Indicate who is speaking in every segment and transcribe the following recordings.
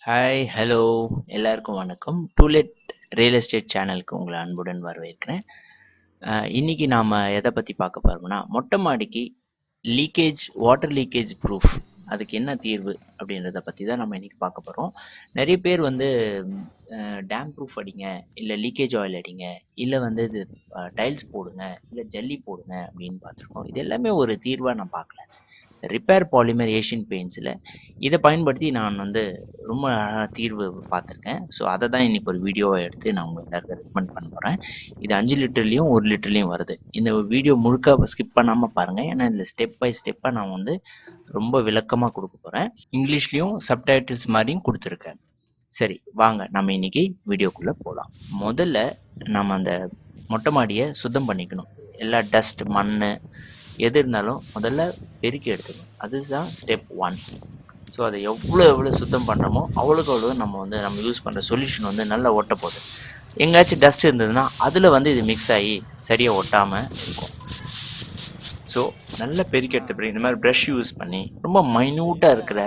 Speaker 1: Hi hello எல்லாருக்கும் வணக்கம். To let real estate சேனலுக்கு உங்களை அன்புடன் வரவேற்கிறேன். இன்னைக்கு நாம் எதை பற்றி பார்க்க போகிறோம்னா, மொட்டை மாடிக்கு லீக்கேஜ் வாட்டர் லீக்கேஜ் ப்ரூஃப் அதுக்கு என்ன தீர்வு அப்படின்றத பற்றி தான் நம்ம இன்னைக்கு பார்க்க போகிறோம். நிறைய பேர் வந்து டேம் ப்ரூஃப் அடிங்க, இல்லை லீக்கேஜ் ஆயில் அடிங்க, இல்லை வந்து இது டைல்ஸ் போடுங்க, இல்லை ஜல்லி போடுங்க அப்படின்னு பார்த்துருக்கோம். இது எல்லாமே ஒரு தீர்வாக நான் பார்க்கல. ரிப்பேர் பாலிமர் ஏஷியன் பெயிண்ட்ஸில் இதை பயன்படுத்தி நான் வந்து ரொம்ப தீர்வு பார்த்துருக்கேன். ஸோ அதை தான் இன்றைக்கி ஒரு வீடியோவை எடுத்து நான் உங்களுக்கு எல்லாருக்கும் ரெக்கமெண்ட் பண்ண போகிறேன். இது 5 லிட்டர்லேயும் 1 லிட்டர்லேயும் வருது. இந்த வீடியோ முழுக்க ஸ்கிப் பண்ணாமல் பாருங்கள், ஏன்னா இந்த ஸ்டெப் பை ஸ்டெப்பாக நான் வந்து ரொம்ப விளக்கமாக கொடுக்க போகிறேன். இங்கிலீஷ்லேயும் சப்டைட்டில்ஸ் மாதிரியும் கொடுத்துருக்கேன். சரி, வாங்க நம்ம இன்னைக்கு வீடியோக்குள்ளே போகலாம். முதல்ல நம்ம அந்த மொட்டை மாடியை சுத்தம் பண்ணிக்கணும். எல்லா டஸ்ட், மண் எது இருந்தாலும் முதல்ல பெருக்கி எடுத்துக்கணும். அதுதான் ஸ்டெப் 1. ஸோ அதை எவ்வளோ சுத்தம் பண்ணுறோமோ அவ்வளோ நம்ம யூஸ் பண்ணுற சொல்யூஷன் வந்து நல்லா ஒட்ட போகுது. எங்கேயாச்சும் டஸ்ட் இருந்ததுன்னா அதில் வந்து இது மிக்ஸ் ஆகி சரியாக ஒட்டாமல் இருக்கும். ஸோ நல்லா பெருக்கி எடுத்த பிறகு இந்த மாதிரி ப்ரஷ் யூஸ் பண்ணி ரொம்ப மைன்யூட்டாக இருக்கிற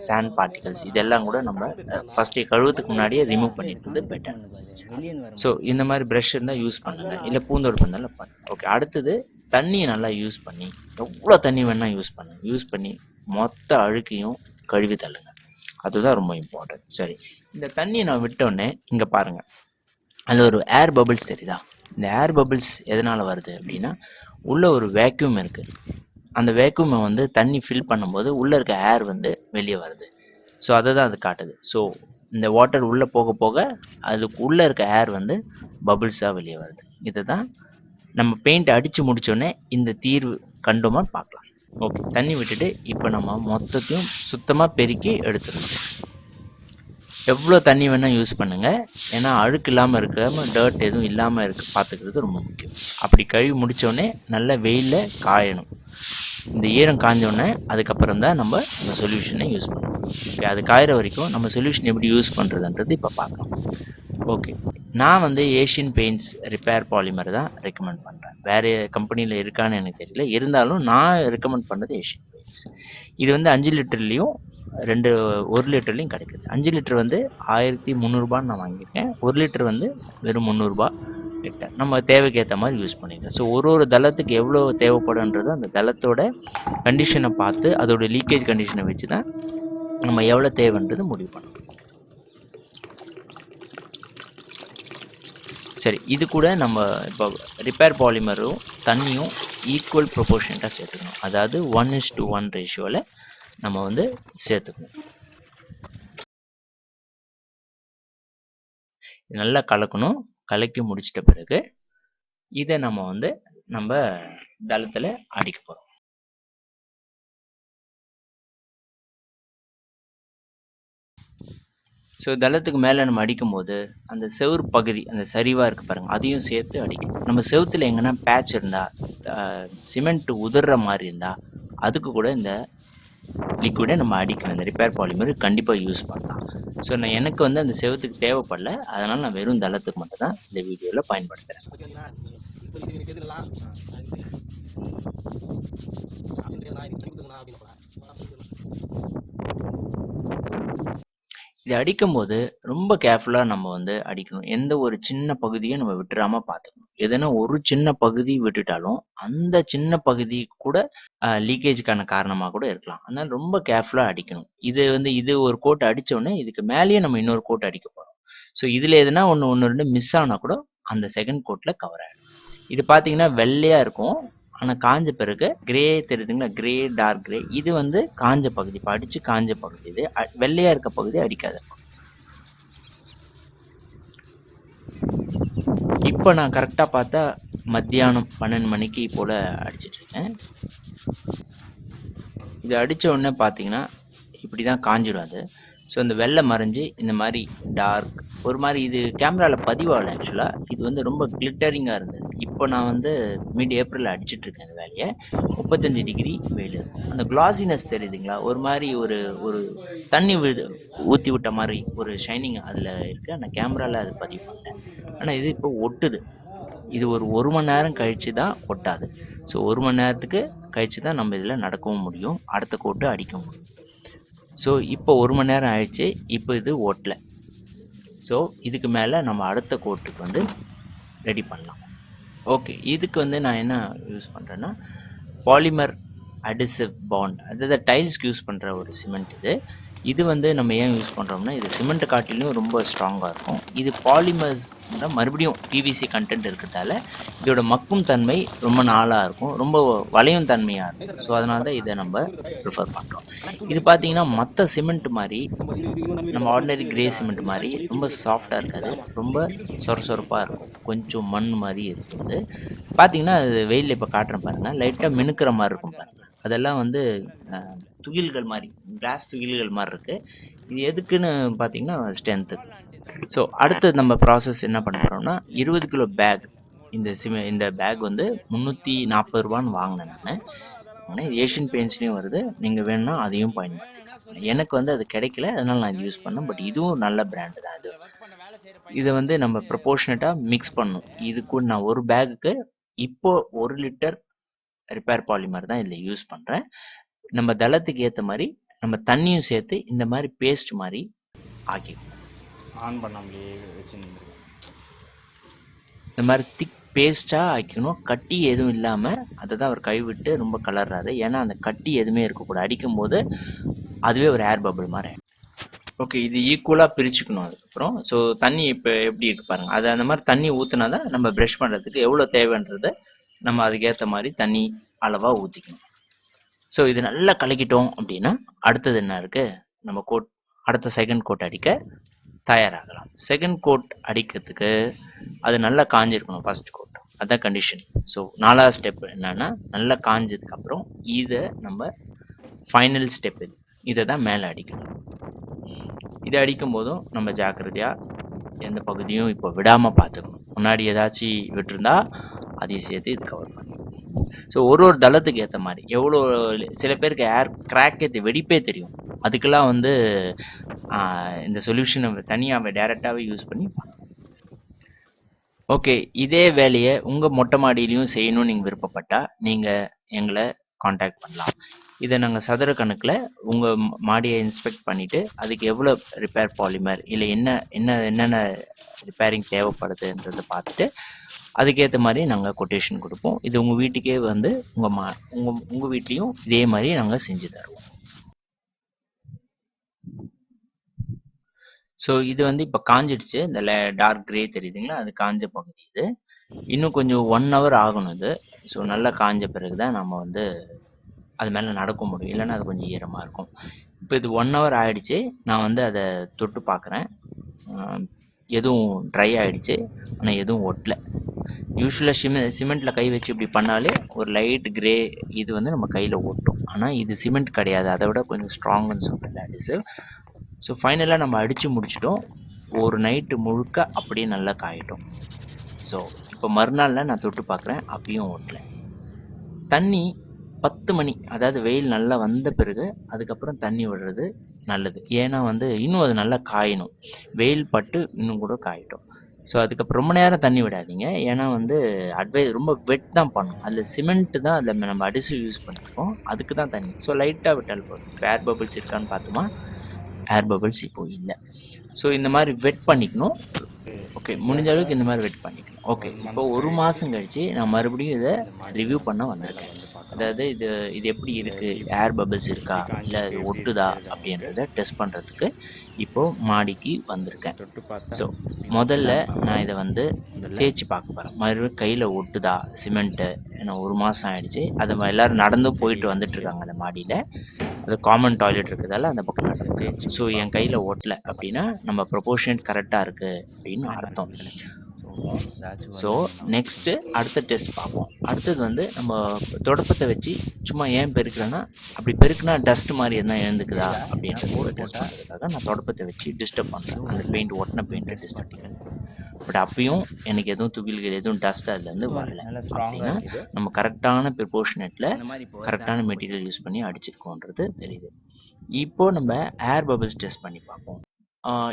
Speaker 1: சாண்ட் பார்ட்டிகல்ஸ் இதெல்லாம் கூட நம்ம ஃபஸ்ட்டு கழுவுறதுக்கு முன்னாடியே ரிமூவ் பண்ணிட்டு பெட்டர். ஸோ இந்த மாதிரி ப்ரஷ் இருந்தால் யூஸ் பண்ணுங்கள், இல்லை பூந்தொடுப்பு இருந்தாலும் பண்ணுங்கள். ஓகே, அடுத்தது தண்ணியை நல்லா யூஸ் பண்ணி எவ்வளோ தண்ணி வேணால் யூஸ் பண்ணி மொத்த அழுக்கையும் கழுவி தள்ளுங்க. அதுதான் ரொம்ப இம்பார்ட்டன்ட். சரி, இந்த தண்ணியை நான் விட்டோடனே இங்கே பாருங்கள், அதில் ஒரு ஏர் பபிள்ஸ் தெரியுதா? இந்த ஏர் பபிள்ஸ் எதனால் வருது அப்படின்னா, உள்ள ஒரு வேக்யூம் இருக்குது. அந்த வேக்யூமை வந்து தண்ணி ஃபில் பண்ணும்போது உள்ளே இருக்க ஏர் வந்து வெளியே வருது. ஸோ அதை தான் அது காட்டுது. ஸோ இந்த வாட்டர் உள்ளே போக போக அதுக்கு உள்ளே இருக்க ஏர் வந்து பபிள்ஸாக வெளியே வருது. இதை தான் நம்ம பெயிண்ட் அடித்து முடித்தோடனே இந்த தீர்வு கண்டோமா பார்க்கலாம். ஓகே, தண்ணி விட்டுட்டு இப்போ நம்ம மொத்தத்தையும் சுத்தமாக பெருக்கி எடுத்துடணும். எவ்வளோ தண்ணி வேணால் யூஸ் பண்ணுங்கள், ஏன்னா அழுக்கு இல்லாமல் இருக்காமல் டர்ட் எதுவும் இல்லாமல் பார்த்துக்கிறது ரொம்ப முக்கியம். அப்படி கழுவி முடித்தோடனே நல்லா வெயிலில் காயணும். இந்த ஈரம் காஞ்சோடனே அதுக்கப்புறம் தான் நம்ம இந்த சொல்யூஷனை யூஸ் பண்ணணும். ஓகே, அது காயிற வரைக்கும் நம்ம சொல்யூஷன் எப்படி யூஸ் பண்ணுறதுன்றது இப்போ பார்க்கலாம். ஓகே, நான் வந்து ஏஷியன் பெயிண்ட்ஸ் ரிப்பேர் பாலிமர் தான் ரெக்கமெண்ட் பண்ணுறேன். வேறு கம்பெனியில் இருக்கான்னு எனக்கு தெரியல, இருந்தாலும் நான் ரெக்கமெண்ட் பண்ணுறது ஏஷியன் பெயிண்ட்ஸ். இது வந்து 5 லிட்டர்லேயும் 1 லிட்டர்லையும் கிடைக்குது. 5 லிட்டர் வந்து 1300 நான் வாங்கியிருக்கேன். 1 லிட்டர் வந்து வெறும் 300 லிட்டர். நம்ம தேவைக்கு ஏற்ற மாதிரி யூஸ் பண்ணிக்கலாம். ஸோ ஒரு தளத்துக்கு எவ்வளோ தேவைப்படுன்றது அந்த தளத்தோட கண்டிஷனை பார்த்து அதோட லீக்கேஜ் கண்டிஷனை வச்சு தான் நம்ம எவ்வளோ தேவைன்றது முடிவு பண்ணணும். சரி, இது கூட நம்ம இப்போ ரிப்பேர் பாலிமரும் தண்ணியும் ஈக்குவல் ப்ரொபோர்ஷனட்டாக சேர்த்துக்கணும். அதாவது 1:1 ரேஷியோவில் நம்ம வந்து சேர்த்துக்கணும். நல்லா கலக்கணும். கலக்கி முடிச்சிட்ட பிறகு இதை நம்ம தளத்தில் அடிக்க போகிறோம். ஸோ தளத்துக்கு மேலே நம்ம அடிக்கும்போது அந்த செவுறு பகுதி, அந்த சரிவாக இருக்குது பாருங்கள், அதையும் சேர்த்து அடிக்கணும். நம்ம செவுத்தில் எங்கன்னா பேட்ச் இருந்தால், சிமெண்ட் உதிர்ற மாதிரி இருந்தால் அதுக்கு கூட இந்த லிக்விடை நம்ம அடிக்கணும். இந்த ரிப்பேர் பாலிமர் கண்டிப்பாக யூஸ் பண்ணலாம். ஸோ எனக்கு வந்து அந்த செவத்துக்கு தேவைப்படல, அதனால் நான் வெறும் தளத்துக்கு மட்டும் தான் இந்த வீடியோவில் பயன்படுத்துகிறேன். இது அடிக்கும்போது ரொம்ப கேர்ஃபுல்லாக நம்ம வந்து அடிக்கணும். எந்த ஒரு சின்ன பகுதியும் நம்ம விட்டுறாமல் பார்த்துக்கணும். எதனா ஒரு சின்ன பகுதி விட்டுட்டாலும் அந்த சின்ன பகுதி கூட லீக்கேஜுக்கான காரணமாக கூட இருக்கலாம். அதனால் ரொம்ப கேர்ஃபுல்லாக அடிக்கணும். இது ஒரு கோட் அடித்தோடனே இதுக்கு மேலேயே நம்ம இன்னொரு கோட் அடிக்க போகிறோம். ஸோ இதில் எதுனா ஒன்று 2 மிஸ் ஆனால் கூட அந்த செகண்ட் கோட்டில் கவர் ஆகிடும். இது பார்த்தீங்கன்னா வெள்ளையாக இருக்கும், ஆனால் காஞ்ச பிறகு கிரே தெரியுதுங்களா? Grey, dark grey. இது வந்து காஞ்ச பகுதி, இப்போ அடித்து காஞ்ச பகுதி. இது வெள்ளையாக இருக்க பகுதி அடிக்காத. இப்போ நான் கரெக்டாக பார்த்தா மத்தியானம் 12 மணிக்கு போல் அடிச்சிட்ருக்கேன். இது அடித்த உடனே பார்த்தீங்கன்னா இப்படி தான் காஞ்சிடும் அது. ஸோ இந்த வெள்ளை மறைஞ்சி இந்த மாதிரி டார்க் ஒரு மாதிரி, இது கேமராவில் பதிவாகலை. ஆக்சுவலாக இது வந்து ரொம்ப கிளிட்டரிங்காக இருந்தது. இப்போ நான் வந்து ஏப்ரலில் அடிச்சிட்ருக்கேன் இந்த வேலையை. 35 டிகிரி வெயில் இருக்குது. அந்த கிளாசினஸ் தெரியுதுங்களா? ஒரு மாதிரி ஒரு தண்ணி ஊற்றி விட்ட மாதிரி ஒரு ஷைனிங் அதில் இருக்குது. ஆனால் கேமராவில் அது பதிவு பண்ணேன். ஆனால் இது இப்போ ஒட்டுது. இது ஒரு மணி நேரம் கழித்து தான் ஒட்டாது. ஸோ 1 மணி நேரத்துக்கு கழித்து தான் நம்ம இதில் நடக்கவும் முடியும், அடுத்த கோட்டு அடிக்க முடியும். ஸோ இப்போ 1 மணி நேரம் ஆயிடுச்சு. இப்போ இது ஓட்டல. ஸோ இதுக்கு மேலே நம்ம அடுத்த கோட்டுக்கு வந்து ரெடி பண்ணலாம். ஓகே, இதுக்கு வந்து நான் என்ன யூஸ் பண்ணுறேன்னா பாலிமர் அடிசிவ் பாண்ட், அதாவது டைல்ஸ்க்கு யூஸ் பண்ணுற ஒரு சிமெண்ட் இது. இது வந்து நம்ம ஏன் யூஸ் பண்ணுறோம்னா இது சிமெண்ட் காட்டிலும் ரொம்ப ஸ்ட்ராங்காக இருக்கும். இது பாலிமர்ஸ் மறுபடியும் பிவிசி கண்டென்ட் இருக்கிறதால இதோட மக்கும் தன்மை ரொம்ப நாளாக இருக்கும், ரொம்ப வளையும் தன்மையாக இருக்கும். ஸோ அதனால தான் இதை நம்ம ப்ரிஃபர் பண்ணுறோம். இது பார்த்தீங்கன்னா மற்ற சிமெண்ட் மாதிரி நம்ம ஆர்டினரி கிரே சிமெண்ட் மாதிரி ரொம்ப சாஃப்டாக இருக்காது, ரொம்ப சொரசொரப்பாக இருக்கும், கொஞ்சம் மண் மாதிரி இருக்குது. பார்த்தீங்கன்னா அது வெயிலில் இப்போ காட்டுறேன் பாருங்கள், லைட்டாக மினுக்கிற மாதிரி இருக்கும் பாருங்கள். அதெல்லாம் வந்து துகில்கள் மாதிரி, கிளாஸ் துகில்கள் மாதிரி இருக்குது. இது எதுக்குன்னு பார்த்தீங்கன்னா ஸ்ட்ரென்த்து. ஸோ அடுத்து நம்ம ப்ராசஸ் என்ன பண்ண போகிறோம்னா 20 கிலோ பேக். இந்த பேக் வந்து 340 ரூபான்னு வாங்கினேன் நான். ஆனால் இது ஏஷியன் பெயிண்ட்ஸ்லேயும் வருது, நீங்கள் வேணும்னா அதையும் பயன்படுத்திக்கலாம். எனக்கு வந்து அது கிடைக்கல, அதனால் நான் இது யூஸ் பண்ணேன். பட் இதுவும் நல்ல பிராண்டு தான். இதை வந்து நம்ம ப்ரொபோர்ஷனேட்டாக மிக்ஸ் பண்ணணும். இதுக்கு நான் ஒரு பேக்குக்கு இப்போ 1 லிட்டர் ரிப்பேர் பாலிமர் தான் இதில் யூஸ் பண்ணுறேன். நம்ம தளத்துக்கு ஏற்ற மாதிரி நம்ம தண்ணியும் சேர்த்து இந்த மாதிரி பேஸ்ட் மாதிரி ஆக்கிக்கணும்.
Speaker 2: ஆன் பண்ணாமலே வச்சுருந்துருக்கேன்.
Speaker 1: இந்த மாதிரி திக் பேஸ்ட்டாக ஆக்கணும், கட்டி எதுவும் இல்லாமல். அதை தான் அவர் கைவிட்டு ரொம்ப கலர்றாரு, ஏன்னா அந்த கட்டி எதுவுமே இருக்கக்கூடாது. அடிக்கும் போது அதுவே ஒரு ஏர் பபிள் மாதிரி. ஓகே, இது ஈக்குவலாக பிரிச்சுக்கணும். அதுக்கப்புறம் ஸோ தண்ணி இப்போ எப்படி இருக்கு பாருங்கள், அது அந்த மாதிரி தண்ணி ஊற்றினா தான் நம்ம ப்ரஷ் பண்ணுறதுக்கு எவ்வளோ தேவைன்றதை நம்ம அதுக்கேற்ற மாதிரி தண்ணி அளவாக ஊற்றிக்கணும். ஸோ இது நல்லா கலக்கிட்டோம் அப்படின்னா அடுத்தது என்ன இருக்குது, நம்ம கோட் அடுத்த செகண்ட் கோட் அடிக்க தயாராகலாம். செகண்ட் கோட் அடிக்கிறதுக்கு அது நல்லா காஞ்சிருக்கணும். ஃபர்ஸ்ட் கோட் அதுதான் கண்டிஷன். ஸோ 4வது ஸ்டெப் என்னன்னா நல்லா காஞ்சதுக்கப்புறம் இதை நம்ம ஃபைனல் ஸ்டெப் இதை தான் மேலே அடிக்கணும். இதை அடிக்கும் போதும் நம்ம ஜாக்கிரதையாக எந்த பகுதியும் இப்போ விடாமல் பார்த்துக்கணும். முன்னாடி ஏதாச்சும் விட்டுருந்தா அதையும் சேர்த்து இது கவர் பண்ணணும். ஸோ ஒரு தளத்துக்கு ஏற்ற மாதிரி எவ்வளோ, சில பேருக்கு ஏர் கிராக்கே வெடிப்பே தெரியும், அதுக்கெல்லாம் வந்து இந்த சொல்யூஷனை தனியாக டைரெக்டாகவே யூஸ் பண்ணி பண்ணணும். ஓகே, இதே வேலையை உங்கள் மொட்டை மாடியிலையும் செய்யணும்னு நீங்கள் விருப்பப்பட்டால் நீங்கள் எங்களை காண்டாக்ட் பண்ணலாம். இதை நாங்கள் சதுர கணக்கில் உங்கள் மாடியை இன்ஸ்பெக்ட் பண்ணிவிட்டு அதுக்கு எவ்வளோ ரிப்பேர் பாலிமர் இல்லை என்னென்ன ரிப்பேரிங் தேவைப்படுதுன்றதை பார்த்துட்டு அதுக்கேற்ற மாதிரி நாங்கள் கொட்டேஷன் கொடுப்போம். இது உங்கள் வீட்டுக்கே வந்து உங்கள் வீட்லேயும் இதே மாதிரி நாங்கள் செஞ்சு தருவோம். ஸோ இது வந்து இப்போ காஞ்சிடுச்சு, இந்த டார்க் கிரே தெரியுதுங்களா, அது காஞ்ச பகுதி. இது இன்னும் கொஞ்சம் 1 ஹவர் ஆகணும் இது. ஸோ நல்லா காஞ்ச பிறகு தான் நம்ம வந்து அது மேலே நடக்க முடியும், இல்லைன்னா அது கொஞ்சம் ஈரமாக இருக்கும். இப்போ இது 1 ஹவர் ஆகிடுச்சு. நான் வந்து அதை தொட்டு பார்க்குறேன், எதுவும் ட்ரை ஆகிடுச்சு, ஆனால் எதுவும் ஒட்டலை. யூஸ்வலாக சிமெண்ட்டில் கை வச்சு இப்படி பண்ணாலே ஒரு லைட் கிரே இது வந்து நம்ம கையில் ஒட்டும். ஆனால் இது சிமெண்ட் கிடையாது, அதை விட கொஞ்சம் ஸ்ட்ராங்குன்னு சொல்கிறேன் அடிசிவ். ஸோ ஃபைனலாக நம்ம அடித்து முடிச்சிட்டோம். ஒரு நைட்டு முழுக்க அப்படியே நல்லா காயிட்டோம். ஸோ இப்போ மறுநாளில் நான் தொட்டு பார்க்குறேன், அப்பயும் ஓட்டலை. தண்ணி 10 மணி, அதாவது வெயில் நல்லா வந்த பிறகு அதுக்கப்புறம் தண்ணி விடுறது நல்லது. ஏன்னா வந்து இன்னும் அது நல்லா காயணும், வெயில் பட்டு இன்னும் கூட காயிட்டோம். ஸோ அதுக்கப்புறம் ரொம்ப நேரம் தண்ணி விடாதீங்க, ஏன்னா வந்து ரொம்ப வெட் தான் பண்ணும். அதில் சிமெண்ட்டு தான் அதில் நம்ம அடிசிவ் யூஸ் பண்ணியிருக்கோம், அதுக்கு தான் தண்ணி. ஸோ லைட்டாக விட்டால் போதும். இப்போ ஏர் பபிள்ஸ் இருக்கான்னு பார்த்தோமா, ஏர் பபிள்ஸ் இப்போ இல்லை. ஸோ இந்த மாதிரி வெட் பண்ணிக்கணும். ஓகே, முடிஞ்ச அளவுக்கு இந்த மாதிரி வெட் பண்ணிக்கணும். ஓகே, இப்போ 1 மாதம் கழிச்சு நான் மறுபடியும் இதை ரிவ்யூ பண்ண வந்திருக்கேன். அதாவது இது எப்படி இருக்குது, ஏர் பபிள்ஸ் இருக்கா இல்லை அது ஒட்டுதா அப்படின்றத டெஸ்ட் பண்ணுறதுக்கு இப்போது மாடிக்கு வந்திருக்கேன். ஸோ முதல்ல நான் இதை வந்து தேய்ச்சி பார்க்க போகிறேன், மறுபடியும் கையில் ஒட்டுதா சிமெண்ட்டு. ஏன்னா 1 மாதம் ஆகிடுச்சு, அதை எல்லோரும் நடந்து போயிட்டு வந்துட்டுருக்காங்க அந்த மாடியில். அது காமன் டாய்லெட் இருக்கிறதால அந்த பக்கம் நடக்குது. ஸோ என் கையில் ஓட்டலை அப்படின்னா நம்ம ப்ரொபோர்ஷனேட் கரெக்டாக இருக்குது அப்படின்னு அர்த்தம். ஸோ நெக்ஸ்ட்டு அடுத்த டெஸ்ட் பார்ப்போம். அடுத்தது வந்து நம்ம தொடப்பத்தை வச்சு சும்மா ஏன் பெருக்கிறேன்னா, அப்படி பெருக்குனா டஸ்ட் மாதிரி எதுனா எழுந்துக்குதா அப்படின்றத டெஸ்ட் பண்ணுறதுக்காக நான் தொடப்பத்தை வச்சு டிஸ்டர்ப் பண்ணுறேன், அந்த பெயிண்ட் ஒட்டின பெயிண்ட்டை டிஸ்டர்ப் பண்ணுறேன். பட் அப்பயும் எனக்கு எதுவும் துகில்கள் எதுவும் டஸ்ட் அதுலேருந்து வரல அப்படின்னா நம்ம கரெக்டான ப்ரிப்போர்ஷனேட்டில் கரெக்டான மெட்டீரியல் யூஸ் பண்ணி அடிச்சிருக்கோன்றது தெரியுது. இப்போது நம்ம ஏர் பபிள்ஸ் டெஸ்ட் பண்ணி பார்ப்போம்.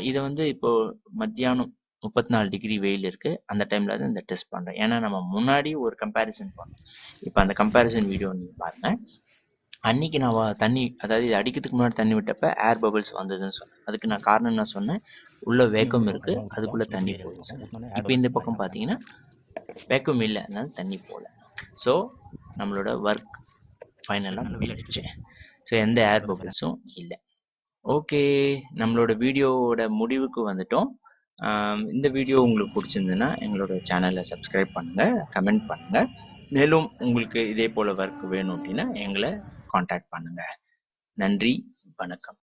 Speaker 1: இதை வந்து இப்போது மத்தியானம் 34 டிகிரி வெயில் இருக்குது, அந்த டைமில் தான் இந்த டெஸ்ட் பண்ணுறேன். ஏன்னா நம்ம முன்னாடி ஒரு கம்பேரிசன் பண்ணோம், இப்போ அந்த கம்பேரிசன் வீடியோ நீங்கள் பாருங்கள். அன்னைக்கு நான் தண்ணி, அதாவது இது அடிக்கிறதுக்கு முன்னாடி தண்ணி விட்டப்ப ஏர் பபிள்ஸ் வந்ததுன்னு சொன்னேன். அதுக்கு நான் காரணம் என்ன சொன்னேன், உள்ள வேக்கம் இருக்கு, அதுக்குள்ள தண்ணி போகுதுன்னு சொன்னேன். இப்போ இந்த பக்கம் பார்த்தீங்கன்னா வேக்கம் இல்லை, அதனால தண்ணி போகல. ஸோ நம்மளோட ஒர்க் ஃபைனலாக முடிஞ்சிடுச்சு. ஸோ எந்த ஏர் பபிள்ஸும் இல்லை. ஓகே, நம்மளோட வீடியோவோட முடிவுக்கு வந்துட்டோம். இந்த வீடியோ உங்களுக்கு பிடிச்சிருந்ததுன்னா எங்களோட சேனலை சப்ஸ்கிரைப் பண்ணுங்கள், கமெண்ட் பண்ணுங்கள். மேலும் உங்களுக்கு இதே போல் ஒர்க் வேணும் அப்படின்னா எங்களை காண்டாக்ட் பண்ணுங்கள். நன்றி, வணக்கம்.